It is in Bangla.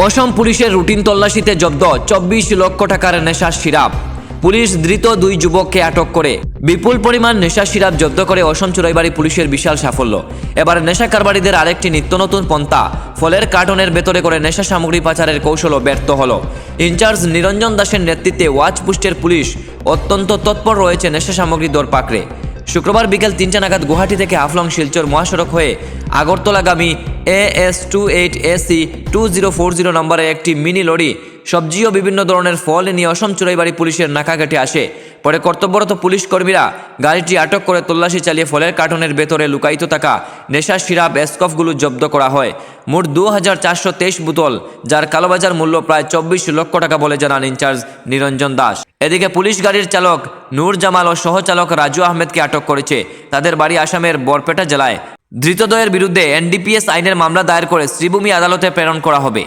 অসম পুলিশের রুটিন তল্লাশিতে জব্দ 24 লক্ষ টাকার নেশার সিরাপ। পুলিশ ধৃত 2 যুবককে আটক করে বিপুল পরিমাণ নেশার সিরাপ জব্দ করে অসম চুরাইবাড়ি পুলিশের বিশাল সাফল্য। এবার নেশা কারবারিদের আরেকটি নিত্য নতুন পন্থা, ফলের কার্টনের ভেতরে করে নেশা সামগ্রী পাচারের কৌশলও ব্যর্থ হলো। ইনচার্জ নিরঞ্জন দাসের নেতৃত্বে ওয়াচ পোস্টের পুলিশ অত্যন্ত তৎপর রয়েছে নেশা সামগ্রী দরপাকড়ে। শুক্রবার বিকেল 3টা নাগাদ গুয়াহাটি থেকে হাফলং শিলচর মহাসড়ক হয়ে আগরতলাগামী AS28AC 2040 নম্বরের একটি মিনি লরি সবজি ও বিভিন্ন ধরনের ফল নিয়ে অসম চুরাইবাড়ি পুলিশের নাকাঘাটে আসে। পরে কর্তব্যরত পুলিশ কর্মীরা গাড়িটি আটক করে তল্লাশি চালিয়ে ফলের কার্টনের ভেতরে লুকায়িত থাকা নেশার সিরাপ এসকফগুলো জব্দ করা হয়। মোট 2423 বোতল, যার কালোবাজার মূল্য প্রায় 24 লক্ষ টাকা বলে জানান ইনচার্জ নিরঞ্জন দাস। এদিকে পুলিশ গাড়ির চালক নূর জামাল ও সহচালক রাজু আহমেদকে আটক করেছে। তাদের বাড়ি আসামের বরপেটা জেলায়। ধৃতদ্বয়ের বিরুদ্ধে NDPS আইনের মামলা দায়ের করে শ্রীভূমি আদালতে প্রেরণ করা হবে।